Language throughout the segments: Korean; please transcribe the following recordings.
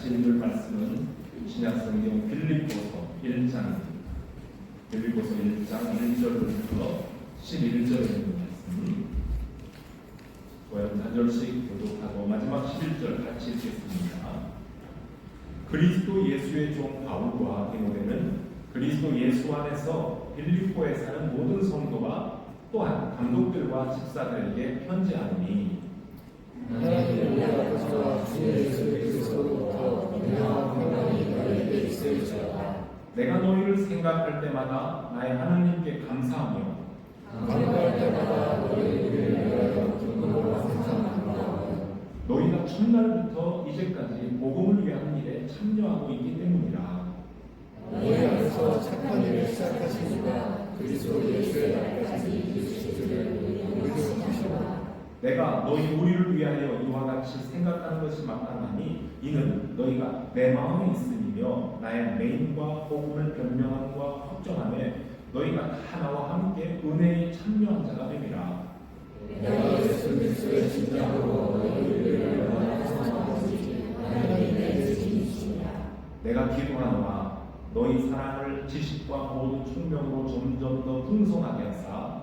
같이 읽을 말씀은 신약성경 빌립보서 1장 1절부터 11절에 있는 말씀, 한 절씩 교독하고 마지막 11절 같이 읽겠습니다. 그리스도 예수의 종 바울과 디모데는 그리스도 예수 안에서 빌립보에 사는 모든 성도와 또한 감독들과 집사들에게 편지하노니, 하나님의 은혜와 평화와 주 예수 그리스도로부터 은혜와 평강이 너희에게 있을지어다. 내가 너희를 생각할 때마다 나의 하나님께 감사하며 감사할 때마다 너희를 위하여 기쁨으로 상상한다. 너희가 첫날부터 이제까지 복음을 위한 일에 참여하고 있기 때문이라. 너희 안에서 착한 일을 시작하신 이가 그리스도 예수의 날까지 이루시기를 우리도 하시라. 내가 너희 우리를 위하여 이와 같이 생각하는 것이 마땅하니 이는 너희가 내 마음에 있음이며 나의 맹인과 복음을 변명함과 확정함에 너희가 다 나와 함께 은혜에 참여한 자가 됨이라. 내가 예수 그리스도의 심장으로 너희를 얼마나 사랑하는지 하나님의 증인이시니라. 내가 기도하노라 너희 사랑을 지식과 모든 총명으로 점점 더 풍성하게 하사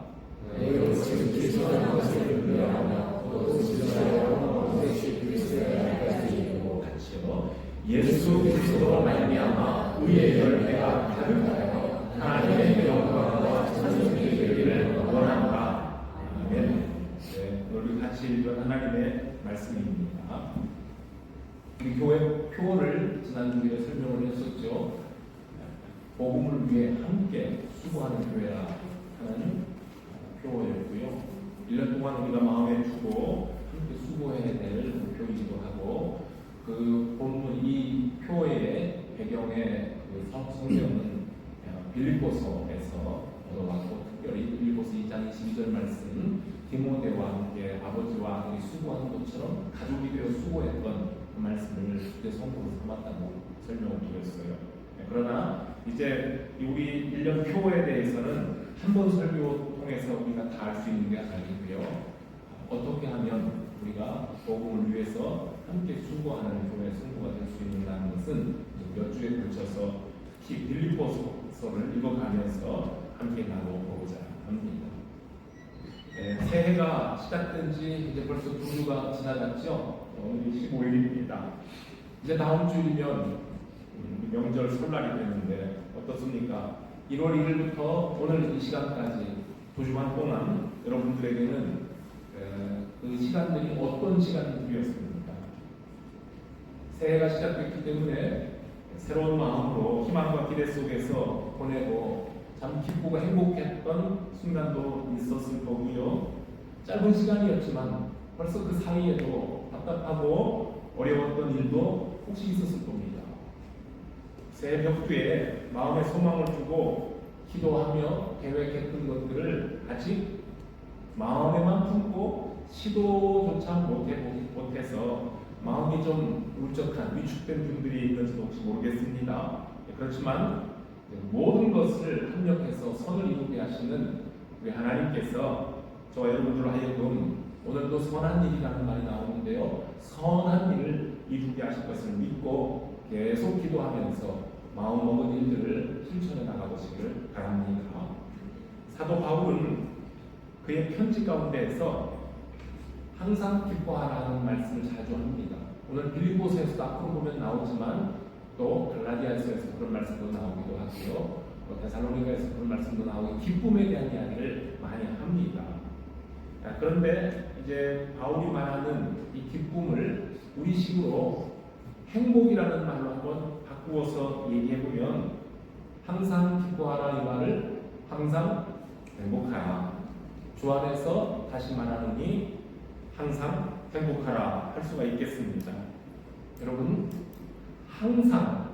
너희로 지극히 선한 것을 분별하며 또 지식하여 오직 그리스도의 날까지 이르고 같이요. 예수 그리스도로 말미암아 의의 열매가 가득하여 하나님의 영광과 찬송이 되기를 원한다. 아멘. 네, 우리 같이 읽은 하나님의 말씀입니다. 우리 교회 표어를 지난 주에 설명을 했었죠. 복음을 위해 함께 수고하는 교회라 하나는 표어였고요. 1년 동안 우리가 마음에 두고 함께 수고해야 될 목표이기도 하고, 그 본문 이 표어의 배경의 그 성경은 빌립보서에서 얻어왔고, 특별히 빌립보서 2장 22절 말씀, 디모데와 함께 아버지와 아들이 수고하는 것처럼 가족이 되어 수고했던 그 말씀을 그때 성경으로 삼았다고 설명을 드렸어요. 그러나 이제 우리 1년 표어에 대해서는 한 번 설교 통해서 우리가 다 알 수 있는 게 아니고요. 어떻게 하면 우리가 복음을 위해서 함께 수고하는 교회 성도가 될 수 있는다는 것은 몇 주에 걸쳐서 특히 빌립보서를 읽어가면서 함께 나눠보고자 합니다. 새해가 시작된 지 이제 벌써 2주가 지나갔죠. 오늘이 15일입니다. 이제 다음 주이면 명절 설날이 되는데 어떻습니까? 1월 1일부터 오늘 이 시간까지 2주간 동안 여러분들에게는 그 시간들이 어떤 시간들이었습니까? 새해가 시작됐기 때문에 새로운 마음으로 희망과 기대 속에서 보내고 참 기쁘고 행복했던 순간도 있었을 거고요. 짧은 시간이었지만 벌써 그 사이에도 답답하고 어려웠던 일도 혹시 있었을 겁니다. 새해 벽두에 마음의 소망을 두고 기도하며 계획했던 것들을 아직 마음에만 품고 시도조차 못해서 마음이 좀 울적한 위축된 분들이 있는지도 혹시 모르겠습니다. 그렇지만 모든 것을 합력해서 선을 이루게 하시는 우리 하나님께서 저와 여러분들로 하여금 오늘도 선한 일이라는 말이 나오는데요, 선한 일을 이루게 하실 것을 믿고 계속 기도하면서 마음먹은 일들을 실천해 나가보시기를 바랍니다. 사도 바울은 그의 편지 가운데에서 항상 기뻐하라는 말씀을 자주 합니다. 오늘 빌립보서에서도 앞으로 보면 나오지만 또 갈라디아서에서 그런 말씀도 나오기도 하고요. 또 데살로니가에서 그런 말씀도 나오고 기쁨에 대한 이야기를 많이 합니다. 그런데 이제 바울이 말하는 이 기쁨을 우리식으로 행복이라는 말로 한번 바꾸어서 얘기해보면 항상 기뻐하라 이 말을 항상 행복하라, 주 안에서 다시 말하느니 항상 행복하라 할 수가 있겠습니다. 여러분, 항상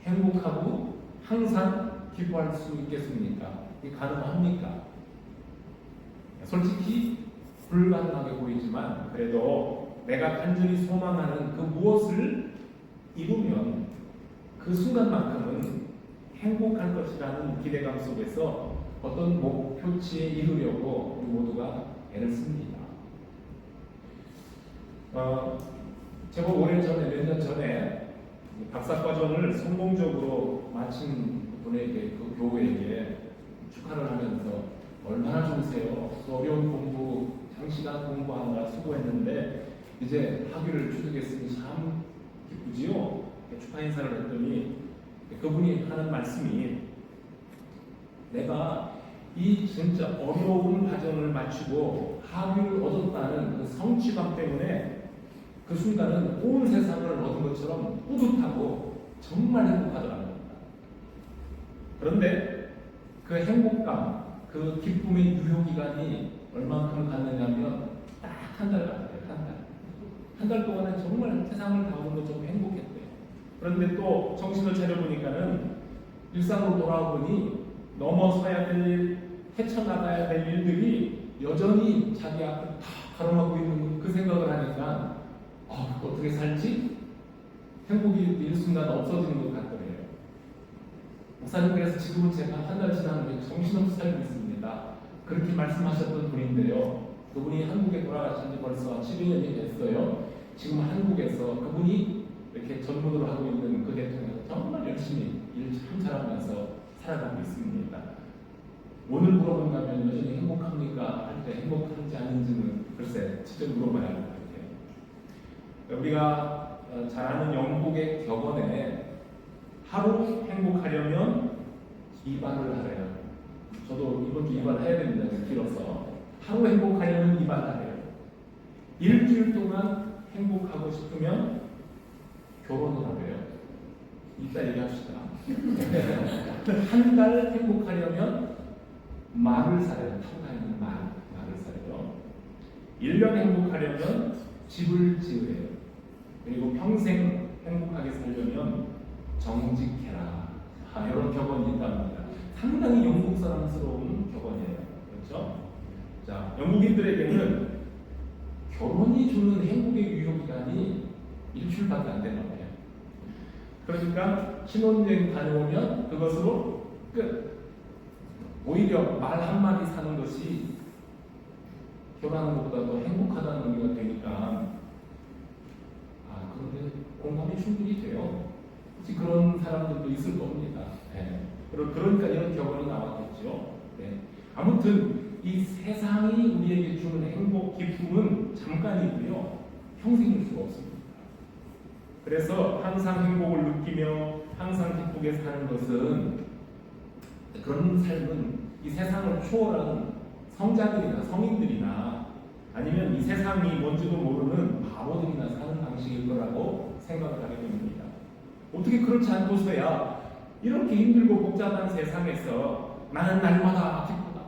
행복하고 항상 기뻐할 수 있겠습니까? 이게 가능합니까? 솔직히 불가능하게 보이지만 그래도 내가 간절히 소망하는 그 무엇을 이루면 그 순간만큼은 행복할 것이라는 기대감 속에서 어떤 목표치에 이루려고 우리 모두가 애를 씁니다. 제법 오래전에, 몇 년 전에 박사과정을 성공적으로 마친 분에게, 그 교우에게 축하를 하면서 얼마나 좋으세요. 그 어려운 공부, 장시간 공부하느라 수고했는데 이제 학위를 취득했으니 참 기쁘지요. 축하 인사를 했더니 그분이 하는 말씀이, 내가 이 진짜 어려운 과정을 마치고 학위를 얻었다는 그 성취감 때문에 그 순간은 온 세상을 얻은 것처럼 뿌듯하고 정말 행복하더랍니다. 그런데 그 행복감, 그 기쁨의 유효기간이 얼만큼 갔느냐면 딱 한 달 같아요. 한 달 동안에 정말 세상을 다 얻은 것처럼 행복했대요. 그런데 또 정신을 차려보니까는 일상으로 돌아오니 넘어서야 될 일, 헤쳐나가야 될 일들이 여전히 자기 앞을 다 가로막고 있는 그 생각을 하니까 어떻게 살지? 행복이 일순간 없어지는 것 같더래요. 목사님, 그래서 지금은 제가 한 달 지났는데 정신없이 살고 있습니다. 그렇게 말씀하셨던 분인데요. 그분이 한국에 돌아가신 지 벌써 12년이 됐어요. 지금 한국에서 그분이 이렇게 전문으로 하고 있는 그 대통령이 정말 열심히 일 참 잘하면서 살아가고 있습니다. 오늘 물어본다면 여전히 행복합니까? 할 때 행복한지 아닌지는 글쎄 직접 물어봐야 할 것 같아요. 우리가 잘 아는 영국의 격언에 하루 행복하려면 2반을 하래요. 저도 이번 주 2반 해야 됩니다. 길어서. 하루 행복하려면 2반 하래요. 일주일 동안 행복하고 싶으면 결혼을 하래요. 이따 얘기합시다. 한 달 행복하려면 말을 사래요. 타고 다니는 말을 사래요. 1년 행복하려면 집을 지으래요. 그리고 평생 행복하게 살려면 정직해라. 이런 격언이 있답니다. 상당히 영국 사람스러운 격언이에요. 그렇죠? 자, 영국인들에게는 결혼이 주는 행복의 유효기간이 일주일밖에 안 되나 봐요. 그러니까 신혼여행 다녀오면 그것으로 끝. 오히려 말 한마디 사는 것이 결혼하는 것보다 더 행복하다는 의미가 되니까 그런데 공감이 충분히 돼요. 혹시 그런 사람들도 있을 겁니다. 네. 그러니까 이런 격언이 나왔겠죠. 네. 아무튼 이 세상이 우리에게 주는 행복, 기쁨은 잠깐이고요. 평생일 수가 없습니다. 그래서 항상 행복을 느끼며 항상 기쁘게 사는 것은, 그런 삶은 이 세상을 초월한 성자들이나 성인들이나 아니면 이 세상이 뭔지도 모르는 바보들이나 사는 방식일 거라고 생각을 하게 됩니다. 어떻게 그렇지 않고서야 이렇게 힘들고 복잡한 세상에서 나는 날마다 기쁘다,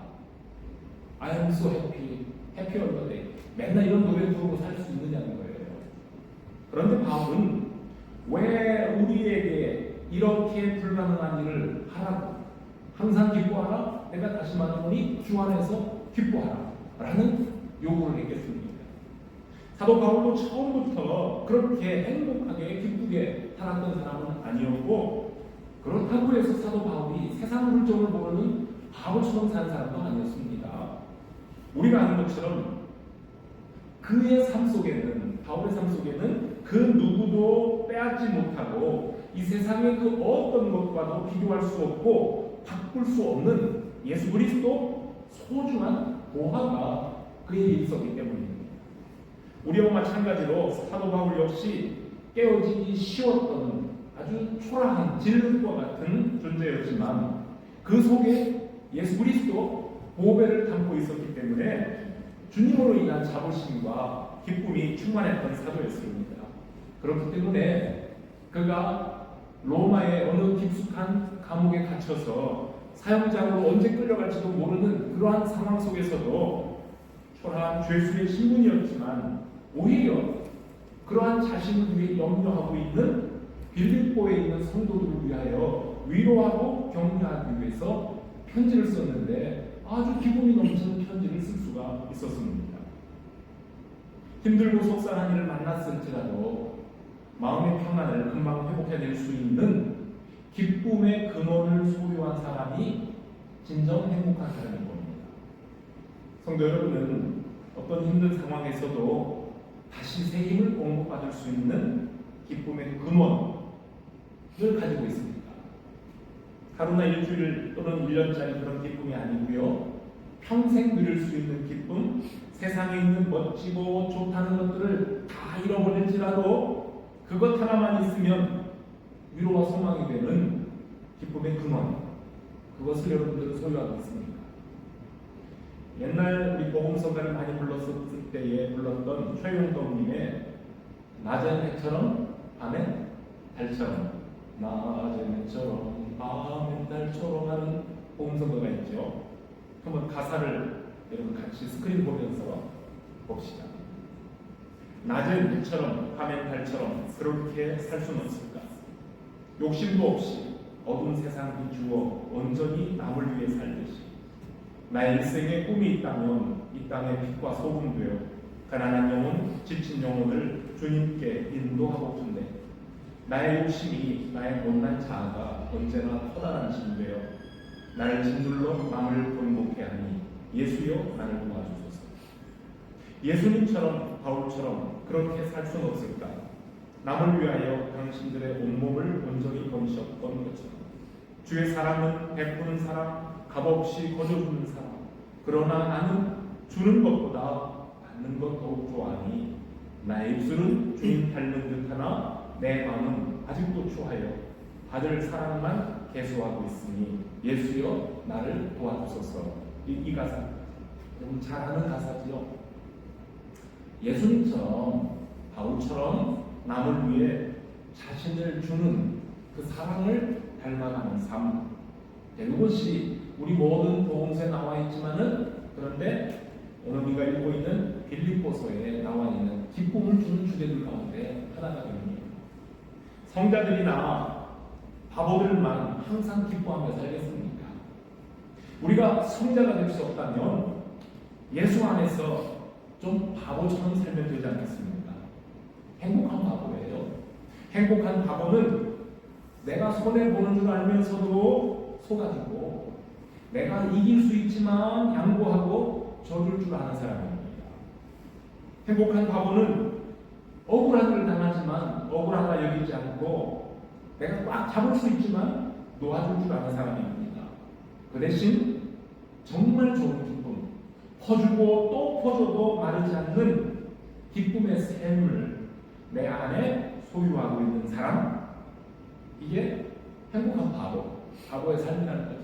I am so happy, happy all the day, 맨날 이런 노래 부르고 살 수 있느냐는 거예요. 그런데 바울은 왜 우리에게 이렇게 불가능한 일을 하라고, 항상 기뻐하라, 내가 다시 말하노니 주 안에서 기뻐하라 라는 요구를 했겠습니까? 사도 바울도 처음부터 그렇게 행복하게 기쁘게 살았던 사람은 아니었고, 그렇다고 해서 사도 바울이 세상 물정을 모르는 바보처럼 산 사람도 아니었습니다. 우리가 아는 것처럼 그의 삶 속에는, 바울의 삶 속에는 그 누구도 빼앗지 못하고 이 세상의 그 어떤 것과도 비교할 수 없고 바꿀 수 없는 예수 그리스도 소중한 보화가 그에게 있었기 때문입니다. 우리와 마찬가지로 사도 바울 역시 깨어지기 쉬웠던 아주 초라한 질흙과 같은 존재였지만 그 속에 예수 그리스도 보배를 담고 있었기 때문에 주님으로 인한 자부심과 기쁨이 충만했던 사도였습니다. 그렇기 때문에 그가 로마의 어느 깊숙한 감옥에 갇혀서 사형장으로 언제 끌려갈지도 모르는 그러한 상황 속에서도 초라한 죄수의 신분이었지만 오히려 그러한 자신을 위해 염려하고 있는 빌립보에 있는 성도들을 위하여 위로하고 격려하기 위해서 편지를 썼는데 아주 기쁨이 넘치는 편지를 쓸 수가 있었습니다. 힘들고 속상한 일을 만났을지라도 마음의 평안을 금방 회복해낼 수 있는 기쁨의 근원을 소유한 사람이 진정 행복한 사람인 겁니다. 성도 여러분은 어떤 힘든 상황에서도 다시 새 힘을 공급받을 수 있는 기쁨의 근원, 가지고 있습니까? 하루나 일주일 또는 1년짜리 그런 기쁨이 아니고요. 평생 누릴 수 있는 기쁨, 세상에 있는 멋지고 좋다는 것들을 다 잃어버릴지라도 그것 하나만 있으면 위로와 소망이 되는 기쁨의 근원, 그것을 여러분들은 소유하고 있습니까? 옛날 우리 복음성가를 많이 불렀을 때에 불렀던 최용덕님의 낮엔 해처럼 밤엔 달처럼, 낮엔 해처럼 밤엔 달처럼 하는 복음성가가 있죠. 한번 가사를 여러분 같이 스크린 보면서 봅시다. 낮은 해처럼 밤엔 달처럼 그렇게 살 수는 없을까? 욕심도 없이 어두운 세상 비추어 온전히 남을 위해 살듯이 나의 일생에 꿈이 있다면 이 땅의 빛과 소금 되어 가난한 영혼, 지친 영혼을 주님께 인도하고픈데 나의 욕심이 나의 못난 자아가 언제나 커다란 짐 되어 나를 짓눌러 남을 본목해 하니 예수여 나를 도와주소서. 예수님처럼 바울처럼 그렇게 살 수는 없을까? 남을 위하여 당신들의 온몸을 온전히 버리셨던 것처럼 주의 사랑은 베푸는 사람, 값없이 거저주는 사람. 그러나 나는 주는 것보다 받는 것 더욱 좋아하니 나의 입술은 주님 닮은 듯하나 내 마음은 아직도 추하여 받을 사랑만 계속하고 있으니 예수여 나를 도와주소서. 이 가사 여러분 잘 아는 가사지요. 예수님처럼 바울처럼 남을 위해 자신을 주는 그 사랑을 닮아가는 삶, 이것이 우리 모든 복음서에 나와 있지만은 그런데 오늘 우리가 읽고 있는 빌립보서에 나와 있는 기쁨을 주는 주제들 가운데 하나가 됩니다. 성자들이나 바보들만 항상 기뻐하며 살겠습니까? 우리가 성자가 될 수 없다면 예수 안에서 좀 바보처럼 살면 되지 않겠습니까? 행복한 바보예요. 행복한 바보는 내가 손해보는 줄 알면서도 속아지고 내가 이길 수 있지만 양보하고 져줄 줄 아는 사람입니다. 행복한 바보는 억울한 일 당하지만 억울하다 여기지 않고 내가 꽉 잡을 수 있지만 놓아줄 줄 아는 사람입니다. 그 대신 정말 좋은 기쁨, 퍼주고 또 퍼줘도 마르지 않는 기쁨의 샘을 내 안에 소유하고 있는 사람, 이게 행복한 바보의 삶이라는 거죠.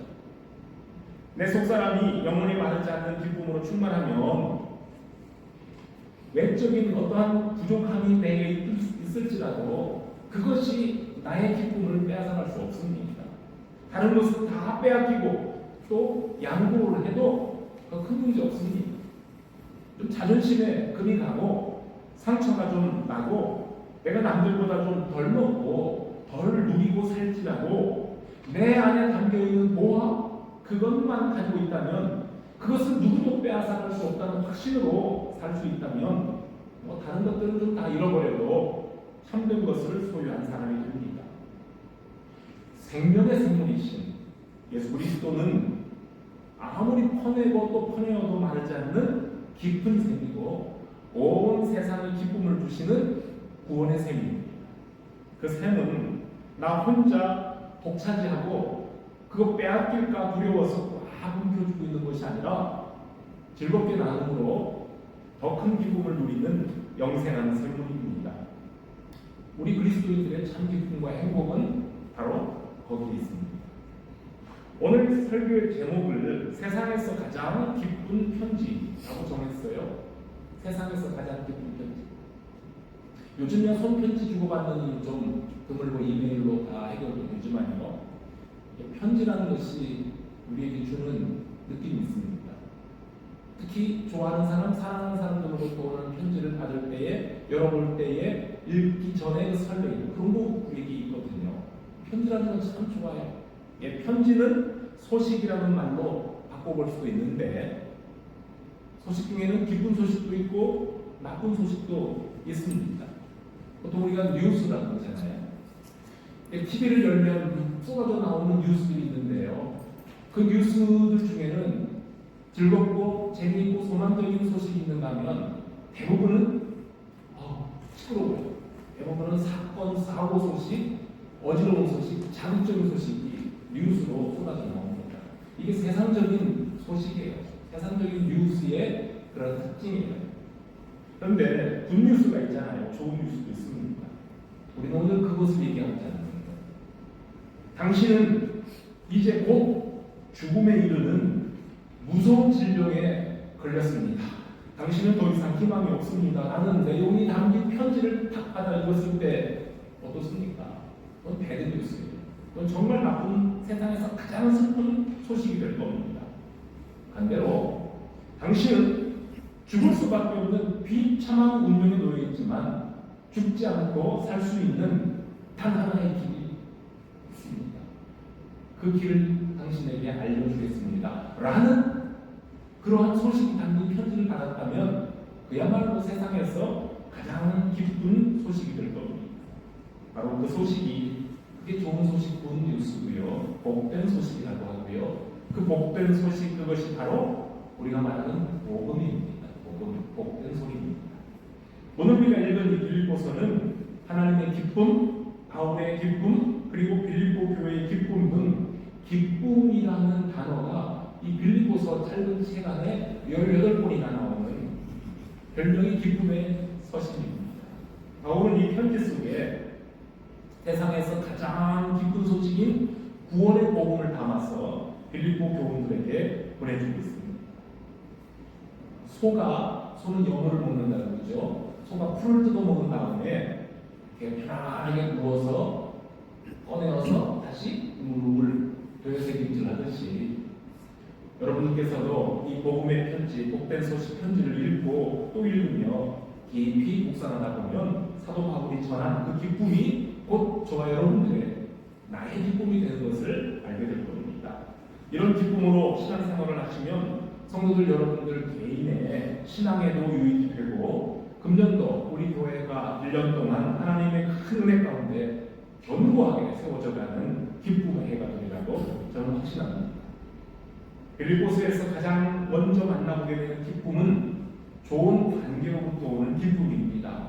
내 속사람이 영원히 마르지 않는 기쁨으로 충만하면 외적인 어떠한 부족함이 내게 있을지라도 그것이 나의 기쁨을 빼앗아갈 수 없습니다. 다른 것은 다 빼앗기고 또 양보를 해도 큰 문제 없습니다. 좀 자존심에 금이 가고 상처가 좀 나고 내가 남들보다 좀 덜 먹고 덜 누리고 살지라도 내 안에 담겨있는 모험 그것만 가지고 있다면 그것은 누구도 빼앗아갈 수 없다는 확신으로 살 수 있다면 다른 것들은 좀 다 잃어버려도 참된 것을 소유한 사람이 됩니다. 생명의 생물이신 예수 그리스도는 아무리 퍼내고 또 퍼내어도 마르지 않는 깊은 샘이고 온 세상에 기쁨을 주시는 구원의 샘입니다. 그 샘은 나 혼자 독차지하고 그거 빼앗길까 두려워서 막 움켜쥐고 있는 것이 아니라 즐겁게 나눔으로 더 큰 기쁨을 누리는 영생하는 샘물입니다. 우리 그리스도인들의 참 기쁨과 행복은 바로 거기에 있습니다. 오늘 설교의 제목을 세상에서 가장 기쁜 편지라고 정했어요. 세상에서 가장 기쁜 편지. 요즘에 손편지 주고받는 일 좀 드물고 이메일로 다 해결도 되지만요. 편지라는 것이 우리에게 주는 느낌이 있습니다. 특히 좋아하는 사람, 사랑하는 사람들로부터 오는 편지를 받을 때에, 열어볼 때에 읽기 전에 그 설레임, 그런 거 우리에게 있거든요. 편지라는 건 참 좋아요. 편지는 소식이라는 말로 바꿔볼 수도 있는데 소식 중에는 기쁜 소식도 있고 나쁜 소식도 있습니다. 보통 우리가 뉴스라고 하잖아요. TV를 열면 쏟아져 나오는 뉴스들이 있는데요. 그 뉴스들 중에는 즐겁고 재미있고 소망적인 소식이 있는가 하면 대부분은 시끄러워요. 대부분은 사건, 사고 소식, 어지러운 소식, 자극적인 소식이 뉴스로 쏟아져 나옵니다. 이게 세상적인 소식이에요. 세상적인 뉴스의 그런 특징이에요. 그런데 굿뉴스가 있잖아요. 좋은 뉴스도 있습니다. 우리는 오늘 그것을 얘기하지 않습니다. 당신은 이제 곧 죽음에 이르는 무서운 질병에 걸렸습니다. 당신은 더 이상 희망이 없습니다. 라는 내용이 담긴 편지를 탁 받아 읽었을 때 어떻습니까? 그건 배드뉴스예요. 그건 정말 나쁜, 세상에서 가장 슬픈 소식이 될 겁니다. 반대로 당신은 죽을 수밖에 없는 비참한 운명에 놓여 있지만 죽지 않고 살 수 있는 단 하나의 길이 있습니다. 그 길을 당신에게 알려주겠습니다. 라는 그러한 소식이 담긴 편지를 받았다면 그야말로 세상에서 가장 기쁜 소식이 될 겁니다. 바로 그 소식이, 그게 좋은 소식, 굿 뉴스고요. 복된 소식이라고 하고요. 그 복된 소식, 그것이 바로 우리가 말하는 복음입니다. 복음, 복된 소리입니다. 오늘 우리가 읽은 이 빌립보서는 하나님의 기쁨, 바울의 기쁨, 그리고 빌립보 교회의 기쁨 등 기쁨이라는 단어가 이 빌립보서 짧은 시간에 18번이나 나오는 별명이 기쁨의 서신입니다. 바울은 이 편지 속에 세상에서 가장 기쁜 소식인 구원의 복음을 담아서 빌립보 교인들에게 보내주고 있습니다. 소는 염을 먹는다고 그러죠. 소가 풀을 뜯어먹은 다음에 이렇게 편안하게 구워서 꺼내어서 다시 우물우물 되새김질 하듯이 여러분께서도 이 복음의 편지, 복된 소식 편지를 읽고 또 읽으며 깊이 묵상하다 보면 사도 바울이 전한 그 기쁨이 곧 저와 여러분들의 나의 기쁨이 되는 것을 알게 될 겁니다. 이런 기쁨으로 신앙생활을 하시면 성도들 여러분들 개인의 신앙에도 유익이 되고 금년도 우리 교회가 1년 동안 하나님의 큰 은혜 가운데 견고하게 세워져가는 기쁨의 해가 되리라고 저는 확신합니다. 빌립보서에서 가장 먼저 만나보게 되는 기쁨은 좋은 관계로부터 오는 기쁨입니다.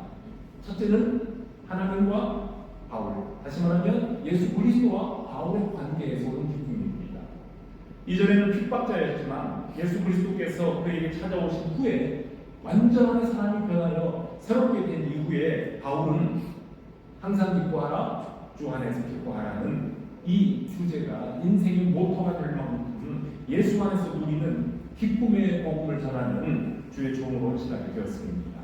첫째는 하나님과 바울, 다시 말하면 예수 그리스도와 바울의 관계에서 오는 기쁨입니다. 이전에는 핍박자였지만 예수 그리스도께서 그에게 찾아오신 후에 완전한 사람이 변하여 새롭게 된 이후에 바울은 항상 기뻐하라, 주 안에서 기뻐하라는 이 주제가 인생의 모토가 될 만큼 예수 안에서 누리는 기쁨의 복음을 전하는 주의 종으로 시작이 되었습니다.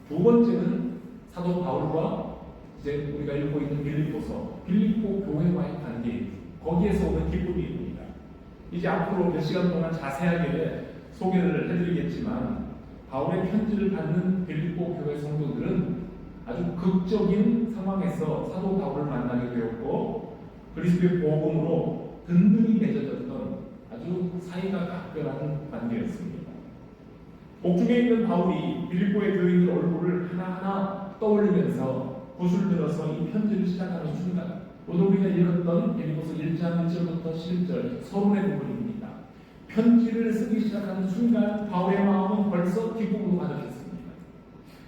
두 번째는 사도 바울과 이제 우리가 읽고 있는 빌립보 교회와의 관계, 거기에서 오는 기쁨입니다. 이제 앞으로 몇 시간 동안 자세하게 소개를 해드리겠지만 바울의 편지를 받는 빌립보 교회 성도들은 아주 극적인 상황에서 사도 바울을 만나게 되었고 그리스도의 복음으로 든든히 맺어졌던 아주 사이가 각별한 관계였습니다. 복중에 있는 바울이 빌립보의 교인들 얼굴을 하나하나 떠올리면서 붓을 들어서 이 편지를 시작하는 순간 오늘 우리가 읽었던 빌립보서 1장 1절부터 11절 서론의 부분입니다. 편지를 쓰기 시작하는 순간 바울의 마음은 벌써 기쁨으로 가득했습니다.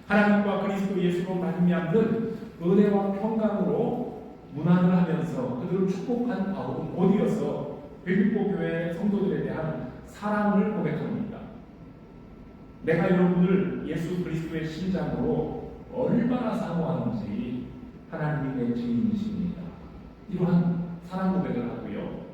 하나님과 그리스도 예수로 말미암는 은혜와 평강으로 문안을 하면서 그들을 축복한 바울은 곧이어서 빌립보 교회 성도들에 대한 사랑을 고백합니다. 내가 여러분을 예수 그리스도의 심장으로 얼마나 사모하는지 하나님이 내 증인이십니다. 이러한 사랑 고백을 하고요.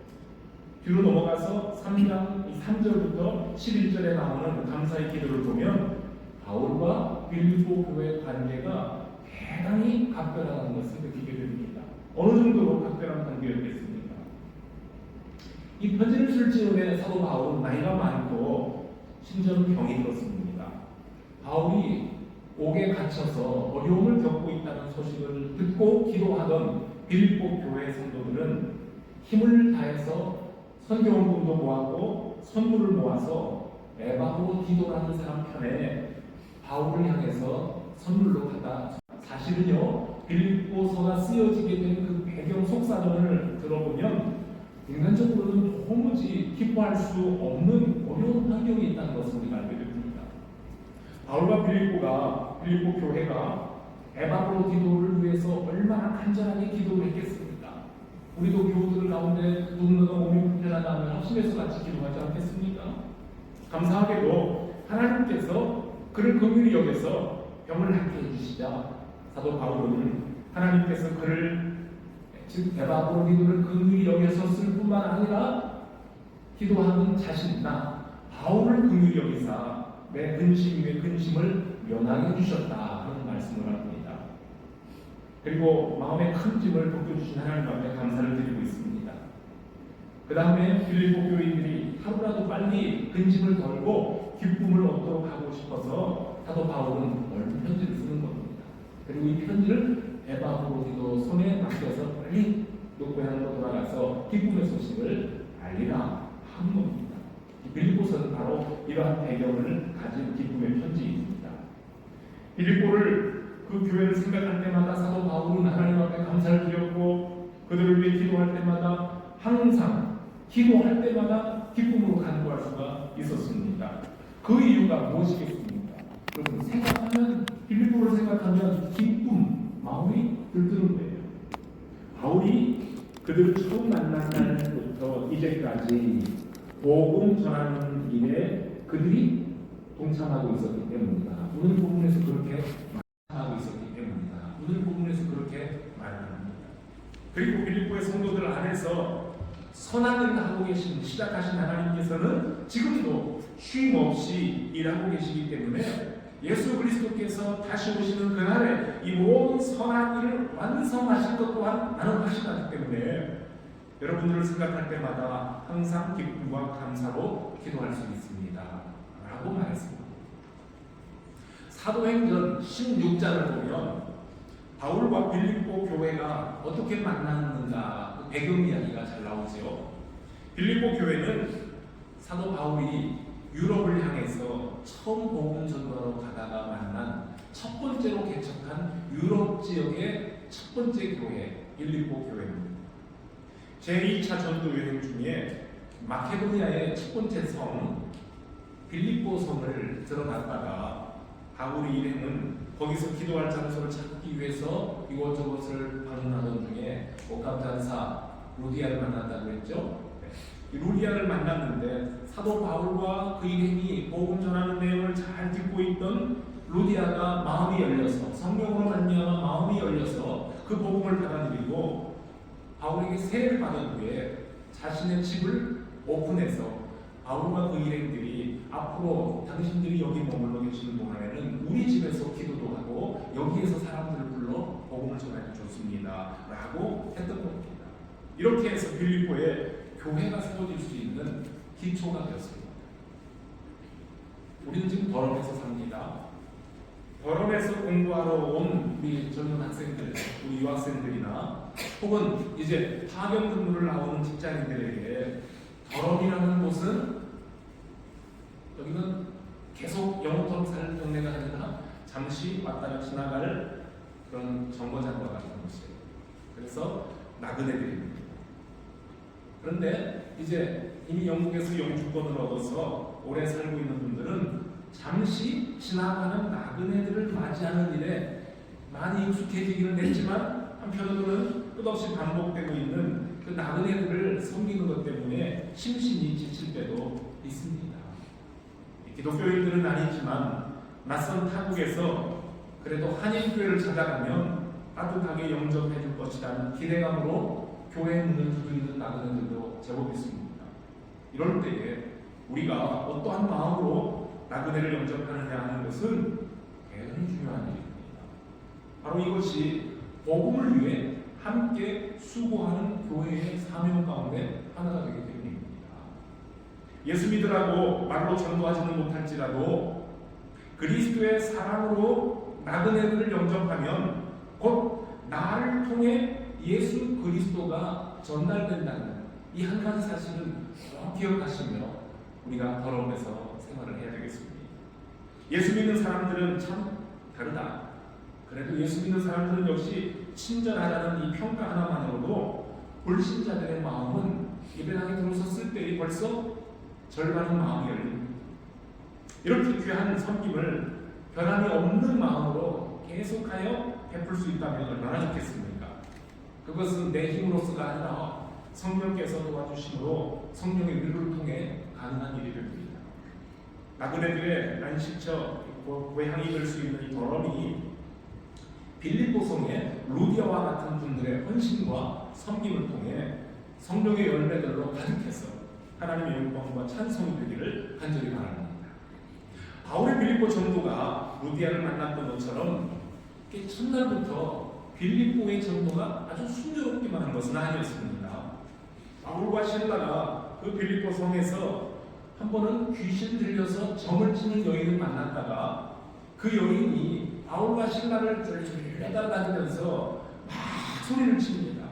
뒤로 넘어가서 3장 3절부터 11절에 나오는 감사의 기도를 보면 바울과 빌립보 교회의 관계가 대단히 각별하다는 것을 느끼게 됩니다. 어느 정도로 각별한 관계였겠습니까? 이 편지를 쓸 즈음에 사도 바울은 나이가 많고 심지어는 병이 들었습니다. 바울이 옥에 갇혀서 어려움을 겪고 있다는 소식을 듣고 기도하던 빌립보 교회 성도들은 힘을 다해서 선교원금도 모았고 선물을 모아서 에바브로 디도라는 사람 편에 바울을 향해서 선물로 갖다 사실은요 빌립보서가 쓰여지게 된 그 배경 속사정을 들어보면 인간적으로는 도무지 기뻐할 수 없는 어려운 환경에 있다는 것을 우리가 알게 됩니다. 바울과 빌립보 교회가 에바브로디도를 위해서 얼마나 간절하게 기도를 했겠습니까? 우리도 교우들 가운데 누군가가 몸이 불편하다면 합심해서 같이 기도하지 않겠습니까? 감사하게도 하나님께서 그를 긍휼히 여겨서 병을 낫게 해주시자 사도 바울은 하나님께서 그를 즉 에바브로디도를 긍휼히 여겨서쓸 뿐만 아니라 기도하는 자신이나 바울을 긍휼히 여기사 내 근심을 면하게 해주셨다 하는 말씀을 합니다. 그리고 마음의 큰 짐을 벗겨주신 하나님 앞에 감사를 드리고 있습니다. 그 다음에 빌립보 교인들이 하루라도 빨리 근심을 덜고 기쁨을 얻도록 하고 싶어서 사도 바울은 넓은 편지를 쓰는 겁니다. 그리고 이 편지를 에바브로디도 손에 맡겨서 빨리 고향으로 돌아가서 기쁨의 소식을 알리라 하는 겁니다. 빌립보서는 바로 이러한 배경을 가진 기쁨의 편지입니다. 빌립보를 그 교회를 생각할 때마다 사도 바울은 하나님 앞에 감사를 드렸고 그들을 위해 기도할 때마다 항상 기도할 때마다 기쁨으로 간구할 수가 있었습니다. 그 이유가 무엇이겠습니까? 여러분 생각하면 빌립보를 생각하면 기쁨 마음이 들뜨는 거예요. 바울이 그들을 처음 만난 날부터 이제까지 복음 전하는 일에 그들이 동참하고 있었기 때문이다. 오늘 본문에서 그렇게 하고 있었기 때문이다. 오늘 본문에서 그렇게 말합니다. 그리고 빌립보의 성도들 안에서 선한 일을 하고 계신 시작하신 하나님께서는 지금도 쉼 없이 일하고 계시기 때문에 예수 그리스도께서 다시 오시는 그날에 이 모든 선한 일을 완성하실 것 또한 나눠가시기 때문에 여러분들을 생각할 때마다 항상 기쁨과 감사로 기도할 수 있습니다. 라고 말했습니다. 사도행전 16장을 보면 바울과 빌립보 교회가 어떻게 만났는가 그 배경 이야기가 잘 나오죠. 빌립보 교회는 사도 바울이 유럽을 향해서 처음 복음 전도하러 가다가 만난 첫 번째로 개척한 유럽 지역의 첫 번째 교회 빌립보 교회입니다. 제2차 전도 여행 중에 마케도니아의 첫 번째 성 빌립보 성을 들어갔다가 바울이 일행은 거기서 기도할 장소를 찾기 위해서 이곳저곳을 방문하던 중에 옥합단사 루디아를 만났다고 했죠. 루디아를 만났는데 사도 바울과 그 일행이 복음 전하는 내용을 잘 듣고 있던 루디아가 마음이 열려서 성령으로 말미암아 마음이 열려서 그 복음을 받아들이고 바울에게 세례를 받은 후에 자신의 집을 오픈해서 바울과 그 일행들이 앞으로 당신들이 여기 머물러 계시는 동안에는 우리 집에서 기도도 하고 여기에서 사람들을 불러 복음을 전하기 좋습니다 라고 했던 겁니다. 이렇게 해서 빌립보에 교회가 세워질 수 있는 기초가 되었습니다. 우리는 지금 더럼에서 삽니다. 더럼에서 공부하러 온 우리 젊은 학생들, 우리 유학생들이나 혹은 이제 파견 근무를 나오는 직장인들에게 더럼이라는 곳은 여기는 계속 영어처럼 살 동네가 아니라 잠시 왔다가 지나갈 그런 정거장과 같은 곳이에요. 그래서 나그네들입니다. 그런데 이제 이미 영국에서 영주권을 얻어서 오래 살고 있는 분들은 잠시 지나가는 나그네들을 맞이하는 일에 많이 익숙해지기는 했지만 한편으로는 끝없이 반복되고 있는 그 나그네들을 섬기는 것 때문에 심신이 지칠 때도 있습니다. 기독교인들은 아니지만 낯선 타국에서 그래도 한인교회를 찾아가면 따뜻하게 영접해 줄 것이라는 기대감으로 교회 문을 두드리는 나그네들도 제법 있습니다. 이럴 때에 우리가 어떠한 마음으로 나그네를 영접하느냐 하는 것은 대단히 중요한 일입니다. 바로 이것이 복음을 위해 함께 수고하는 교회의 사명 가운데 하나가 되기 때문입니다. 예수 믿으라고 말로 전도하지는 못할지라도 그리스도의 사랑으로 나그네들을 영접하면 곧 나를 통해 예수 그리스도가 전달된다는 이 한 가지 사실을 꼭 기억하시며 우리가 더러움에서 생활을 해야 되겠습니다. 예수 믿는 사람들은 참 다르다. 그래도 예수 믿는 사람들은 역시 친절하다는 이 평가 하나만으로도 불신자들의 마음은 예배당에 들어섰을 때 벌써 절반의 마음이 열립니다. 이렇게 귀한 섬김을 변함이 없는 마음으로 계속 선택하여 베풀 수 있다면 얼마나 좋겠습니까? 그것은 내 힘으로서가 아니라 성령께서 도와주심으로 성령의 위로를 통해 가능한 일이 됩니다. 나그네들의 안식처 고향이 될 수 있는 이 더럼이 빌립보성의 루디아와 같은 분들의 헌신과 섬김을 통해 성령의 열매들로 가득해서 하나님의 영광과 찬송이 되기를 간절히 바랍니다. 바울의 빌립보 전도가 루디아를 만났던 것처럼 첫날부터 빌립보의 전도가 아주 순조롭기만 한 것은 아니었습니다. 바울과 실라가 그 빌립보 성에서 한 번은 귀신 들려서 점을 치는 여인을 만났다가 그 여인이 바울과 실라를 따라다니면서 막 소리를 칩니다.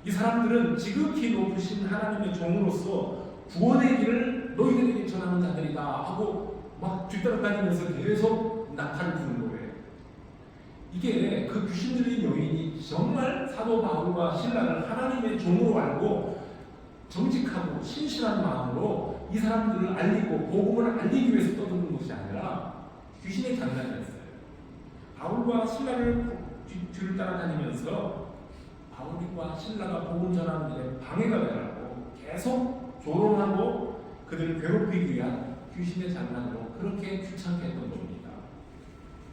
이 사람들은 지극히 높으신 하나님의 종으로서 구원의 길을 너희들에게 전하는 자들이다 하고 막 뒤따라다니면서 계속 낙타를 부는 거예요. 이게 그 귀신 들린 여인이 정말 사도 바울과 실라를 하나님의 종으로 알고 정직하고 신실한 마음으로 이 사람들을 알리고 복음을 알리기 위해서 떠드는 것이 아니라 귀신의 장난이었어요. 바울과 신라를 뒤를 따라다니면서 바울과 신라가 복음 전하는 일에 방해가 되라고 계속 조롱하고 그들을 괴롭히기 위한 귀신의 장난으로 그렇게 귀찮게 했던 겁니다.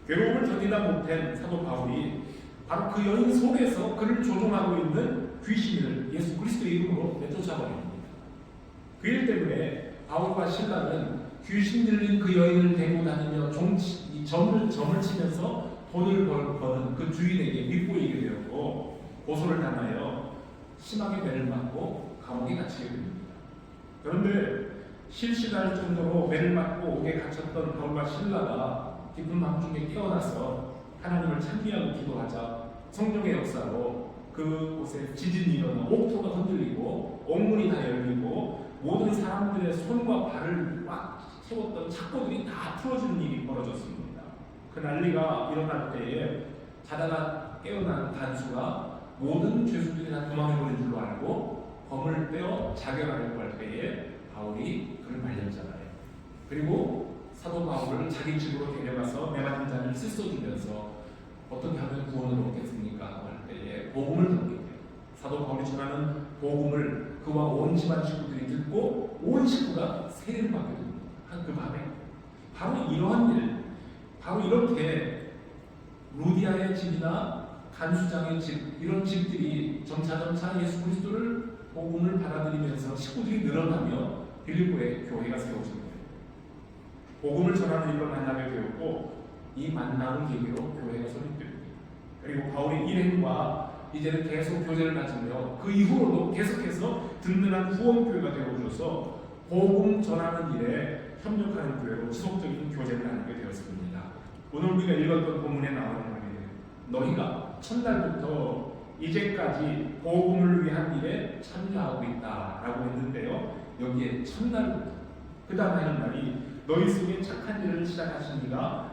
괴로움을 견디다 못한 사도 바울이 바로 그 여인 속에서 그를 조종하고 있는 귀신을 예수 그리스도의 이름으로 내쫓아버립니다. 그 일 때문에 바울과 실라는 귀신 들린 그 여인을 데리고 다니며 점을 치면서 돈을 버는 그 주인에게 밉보이게 되었고 고소를 당하여 심하게 매를 맞고 감옥에 갇히게 됩니다. 그런데 실시할 정도로 매를 맞고 옥에 갇혔던 바울과 실라가 깊은 밤중에 깨어나서 하나님을 찬미하고 기도하자 성령의 역사로 그곳에 지진이 일어나 옥토가 흔들리고 옥문이 다 열리고 모든 사람들의 손과 발을 꽉 채웠던 착고들이 다 풀어지는 일이 벌어졌습니다. 그 난리가 일어날 때에 자다가 깨어난 단수가 모든 죄수들이 다 도망해버린 줄로 알고 검을 빼어 자결하려고 할 때에 바울이 그를 말렸잖아요. 그리고 사도 바울을 자기 집으로 데려가서 메마른 잔을 씻어주면서 어떻게 하면 구원을 얻겠습니까? 할 때에 복음을 듣게 돼요. 사도 바울이 전하는 복음을 그와 온 집안 식구들이 듣고 온 식구가 세례를 받게 됩니다. 한 그 밤에 바로 이러한 일, 바로 이렇게 루디아의 집이나 간수장의 집 이런 집들이 점차점차 예수 그리스도를 복음을 받아들이면서 식구들이 늘어나며 빌립보에 교회가 세워진 거예요. 복음을 전하는 일로 만나게 되었고 이 만남을 계기로 교회가 설립됩니다. 그리고 바울의 일행과 이제는 계속 교제를 가지며 그 이후로도 계속해서 든든한 후원교회가 되어줘서 복음 전하는 일에 협력하는 교회로 지속적인 교제를 나누게 되었습니다. 오늘 우리가 읽었던 본문에 나오는 말이에요. 너희가 첫날부터 이제까지 복음을 위한 일에 참여하고 있다라고 했는데요. 여기에 첫날부터 그 다음 하는 말이 너희 속에 착한 일을 시작하신 이가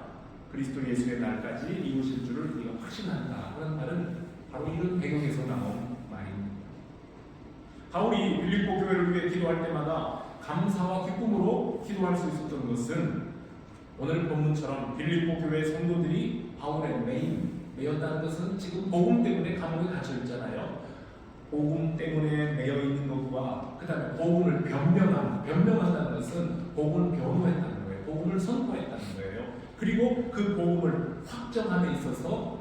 그리스도 예수의 날까지 이루실 줄을 우리가 확신한다 하는 말은 바로 이런 배경에서 나온 말입니다. 바울이 빌립보 교회를 위해 기도할 때마다 감사와 기쁨으로 기도할 수 있었던 것은 오늘 본문처럼 빌립보 교회 성도들이 바울의 매였다는 것은 지금 복음 때문에 감옥에 갇혀 있잖아요. 복음 때문에 매여 있는 것과 그 다음에 복음을 변명한다는 것은 복음을 변호했다는 거예요. 복음을 선포했다는 거예요. 그리고 그 복음을 확정함에 있어서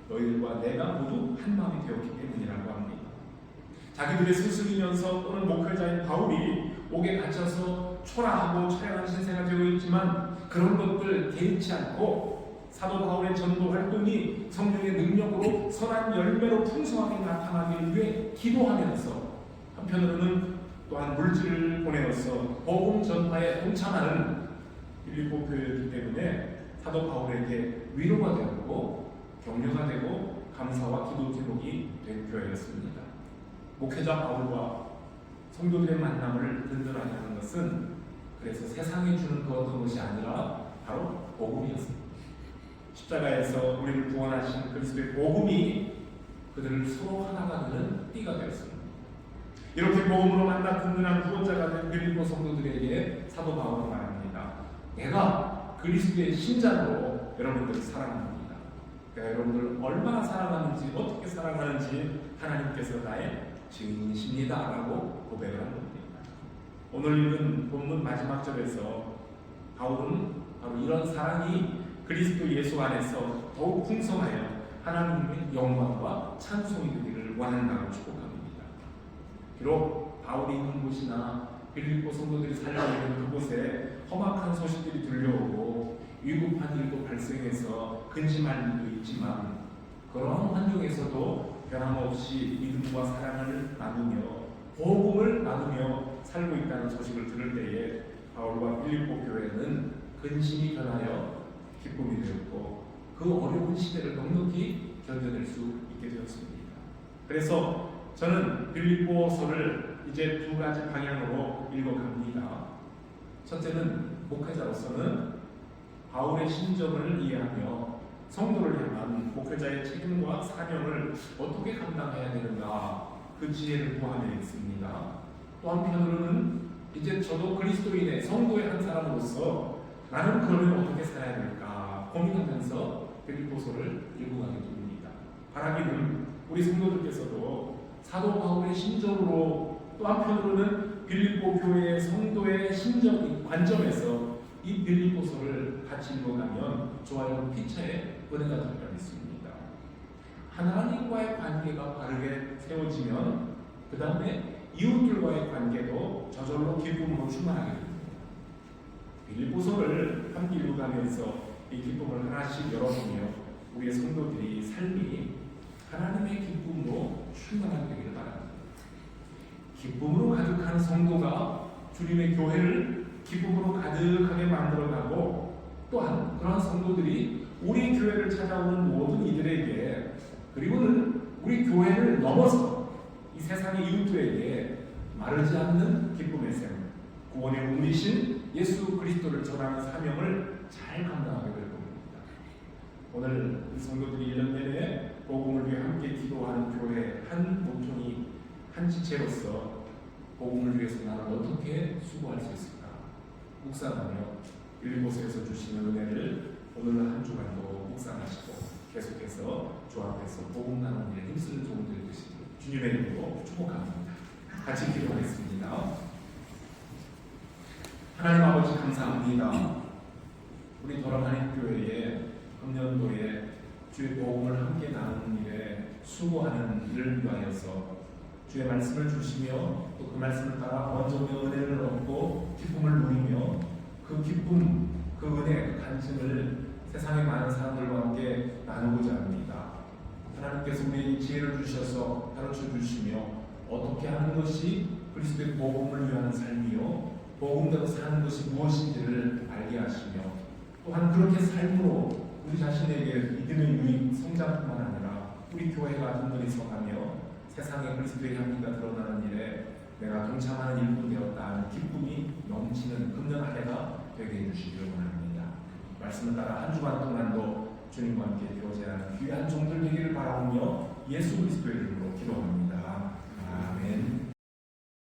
너희들과 내가 모두 한 마음이 되었기 때문이라고 합니다. 자기들의 스승이면서 또는 목회자인 바울이 옥에 갇혀서 초라하고 처량한 신세가 되어 있지만 그런 것들 개의치 않고 사도 바울의 전도 활동이 성령의 능력으로 선한 열매로 풍성하게 나타나기 위해 기도하면서 한편으로는 또한 물질을 보내어서 복음 전파에 동참하는 빌립보 교회이기 때문에 사도 바울에게 위로가 되었고 격려가 되고 감사와 기도 제목이 된 교회였습니다. 목회자 바울과 성도들의 만남을 든든하게 하는 것은 그래서 세상에 주는 그 어떤 것이 아니라 바로 복음이었습니다. 십자가에서 우리를 구원하신 그리스도의 복음이 그들을 서로 하나가 되는 띠가 되었습니다. 이렇게 복음으로 만나 든든한 구원자가 된 빌립보 성도들에게 사도 바울은 말합니다. 내가 그리스도의 신자로 여러분들을 사랑합니다. 내가 여러분들을 얼마나 사랑하는지, 어떻게 사랑하는지 하나님께서 나의 증인이십니다 라고 고백을 한 겁니다. 오늘 읽은 본문 마지막 절에서 바울은 바로 이런 사랑이 그리스도 예수 안에서 더욱 풍성하여 하나님의 영광과 찬송이 되기를 원한다고 축복합니다. 비록 바울이 있는 곳이나 빌립보 성도들이 살고 있는 그곳에 험악한 소식들이 들려오고 위급한 일도 발생해서 근심할 일도 있지만, 그런 환경에서도 변함없이 믿음과 사랑을 나누며 복음을 나누며 살고 있다는 소식을 들을 때에 바울과 빌립보 교회는 근심이 변하여 기쁨이 되었고 그 어려운 시대를 넉넉히 견뎌낼 수 있게 되었습니다. 그래서 저는 빌립보서를 이제 두 가지 방향으로 읽어갑니다. 첫째는 목회자로서는 바울의 심정을 이해하며 성도를 향한 목회자의 책임과 사명을 어떻게 감당해야 되는가, 그 지혜를 구하되겠습니다. 또 한편으로는 이제 저도 그리스도인의 성도의 한 사람으로서 나는 그러면 어떻게 살아야 될까 고민하면서 빌립보서를 읽어가게 됩니다. 바라기는 우리 성도들께서도 사도 바울의 심정으로, 또 한편으로는 빌립보 교회의 성도의 심정, 관점에서 이 빌립보서를 같이 읽어가면 좋아요 피차의 은혜가 될까 믿습니다. 하나님과의 관계가 바르게 세워지면 그 다음에 이웃들과의 관계도 저절로 기쁨으로 충만하게 됩니다. 빌립보서를 함께 읽어가면서 이 기쁨을 하나씩 열어보며 우리의 성도들이 삶이 하나님의 기쁨으로 충만하게 되기를 바랍니다. 기쁨으로 가득한 성도가 주님의 교회를 기쁨으로 가득하게 만들어가고, 또한 그러한 성도들이 우리 교회를 찾아오는 모든 이들에게, 그리고는 우리 교회를 넘어서 이 세상의 이웃들에게 마르지 않는 기쁨의 샘, 구원의 운이신 예수 그리스도를 전하는 사명을 잘 감당하게 될 겁니다. 오늘 이 성도들이 1년 내내 복음을 위해 함께 기도하는 교회 한 모퉁이, 한 지체로서 복음을 위해서 나는 어떻게 수고할 수 있을까 묵상하며 빌립보서에서 주시는 은혜를 오늘 한 주간도 묵상하시고 계속해서 주 앞에서 복음 나누는 일에 힘쓰는 종들 되시길 주님의 이름으로 축복합니다. 같이 기도하겠습니다. 하나님 아버지 감사합니다. 우리 돌아가는 교회에 금년도에 주의 복음을 함께 나누는 일에 수고하는 일을 위하여서 주의 말씀을 주시며 또 그 말씀을 따라 원종의 은혜를 얻고 기쁨을 누리며 그 기쁨, 그 은혜, 그 간증을 세상의 많은 사람들과 함께 나누고자 합니다. 하나님께서 우리에게 지혜를 주셔서 가르쳐 주시며 어떻게 하는 것이 그리스도의 복음을 위한 삶이요 복음대로 사는 것이 무엇인지를 알게 하시며, 또한 그렇게 삶으로 우리 자신에게 믿음의 유익, 성장뿐만 아니라 우리 교회가 든든히 서가며 세상에 그리스도의 향기가 드러나는 일에 내가 동참하는 일꾼 되었다 하는 기쁨이 넘치는 금년 한 해가 되게 해주시기를 원합니다. 말씀을 따라 한 주간 동안도 주님과 함께 교제하는 귀한 종들 되기를 바라오며 예수 그리스도의 이름으로 기도합니다. 아멘.